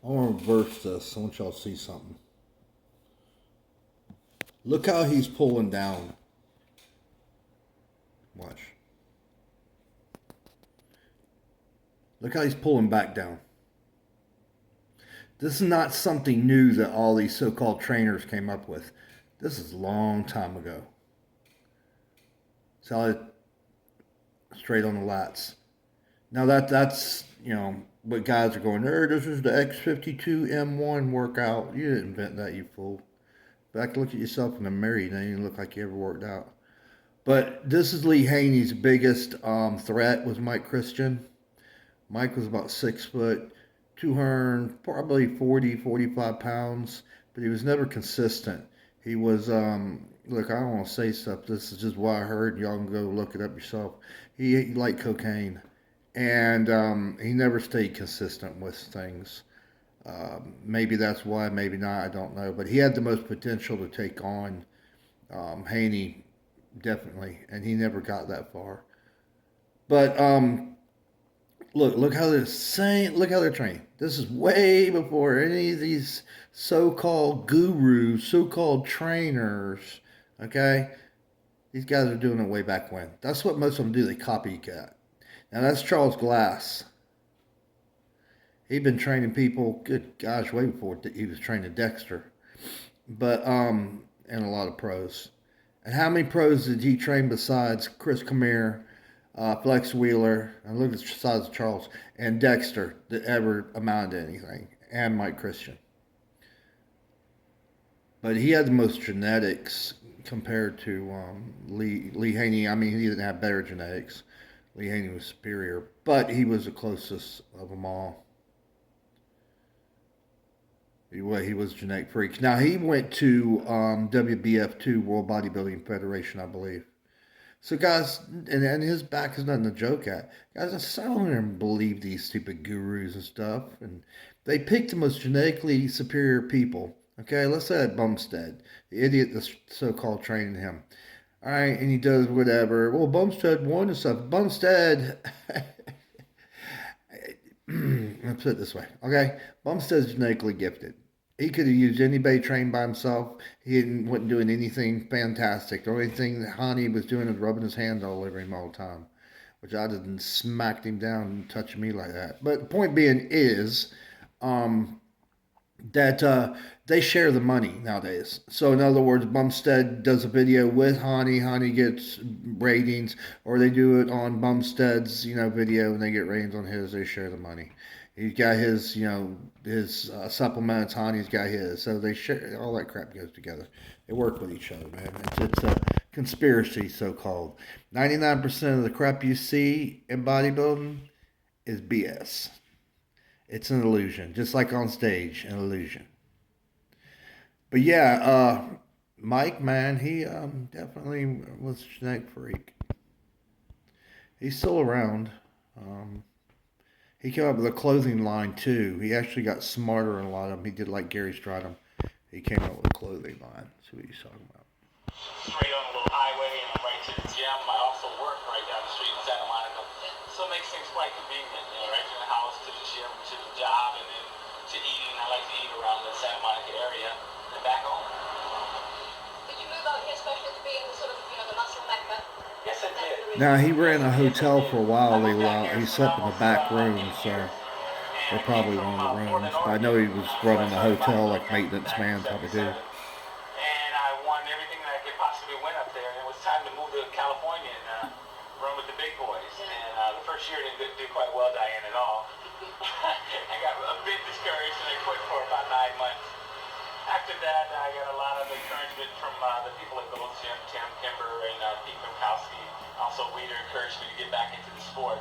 I want to reverse this. I want y'all to see something. Look how he's pulling down. Watch. Look how he's pulling back down. This is not something new that all these so-called trainers came up with. This is a long time ago. Solid straight on the lats. Now that's what guys are going, this is the X52M1 workout. You didn't invent that, you fool. Back look at yourself in the mirror, you don't even look like you ever worked out. But this is Lee Haney's biggest threat was Mike Christian. Mike was about 6 foot, 200, probably 40, 45 pounds, but he was never consistent. He was, look, I don't want to say stuff. This is just what I heard. Y'all can go look it up yourself. He liked cocaine, and he never stayed consistent with things. Maybe that's why, maybe not, I don't know. But he had the most potential to take on Haney, definitely, and he never got that far. But look how they're trained. This is way before any of these so-called gurus, so-called trainers. Okay, these guys are doing it way back when. That's what most of them do. They copycat. Now that's Charles Glass. He'd been training people, good gosh, way before he was training Dexter. But and a lot of pros. And how many pros did he train besides Chris Camere, Flex Wheeler, and look at the size of Charles, and Dexter that ever amounted to anything, and Mike Christian. But he had the most genetics compared to Lee Haney. I mean, he didn't have better genetics. Lee Haney was superior, but he was the closest of them all. He was a genetic freak. Now, he went to WBF2, World Bodybuilding Federation, I believe. So, guys, and his back is nothing to joke at. Guys, I don't even believe these stupid gurus and stuff. And they picked the most genetically superior people. Okay, let's say that Bumstead, the idiot that's so-called training him. All right, and he does whatever. Well, Bumstead won and stuff. Bumstead, let's put it this way, okay? Bumstead's genetically gifted. He could have used anybody trained by himself. He wasn't doing anything fantastic. The only thing that Haney was doing was rubbing his hands all over him all the time, which I didn't smack him down and touch me like that. But the point being is that they share the money nowadays. So in other words, Bumstead does a video with Haney gets ratings, or they do it on Bumstead's video and they get ratings on his. They share the money. He's got his his supplements. Haney's got his. So they share. All that crap goes together. They work with each other, man. It's a conspiracy, so called. 99% of the crap you see in bodybuilding is BS. It's an illusion, just like on stage, an illusion. But yeah, Mike, man, he definitely was a genetic freak. He's still around. He came up with a clothing line too. He actually got smarter in a lot of them. He did like Gary Stridham. He came up with a clothing line. See what he's talking about. Straight on a little highway and I'm right to the gym. I also work right down the street in Santa Monica. So it makes things quite convenient, right from the house to the gym to the job and then to eating. I like to eat around the Santa Monica area and back home. Did you move out here especially to be in the sort of, the muscle mecca? Yes, I did. Now, he ran a hotel for a while. He slept in the back room, so or probably one of the rooms. But I know he was running a hotel like maintenance man type of dude. And I won everything that I could possibly win up there. And it was time to move to California and run with the big boys. And the first year didn't do quite well, Diane, at all. I got a bit discouraged and I quit for about 9 months. After that, I got a lot of encouragement from the people at Gold's Gym, Tim Kimber and Pete Minkowski. Also, Weeder encouraged me to get back into the sport.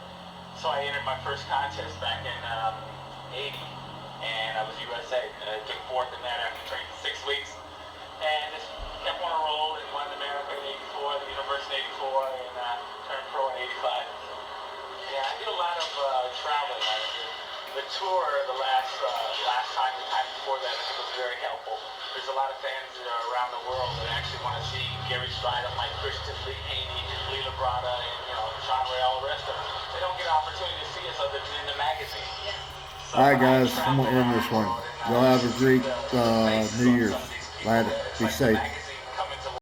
So I entered my first contest back in 80, and I was USA. I took fourth in that after training for 6 weeks. And just kept on a roll and won America in 84, the University in 84, and turned pro in 85. Yeah, I did a lot of traveling. The tour, the last time, the time before that, I think was very helpful. There's a lot of fans that are around the world that actually want to see Gary Stridham, Mike Christian, Lee Haney, Lee Labrada, and Sean Ray, all the rest of them. They don't get an opportunity to see us other than in the magazine. Yeah. All right, guys, I'm gonna end this one. Y'all have a great New Year's. Later. Be safe.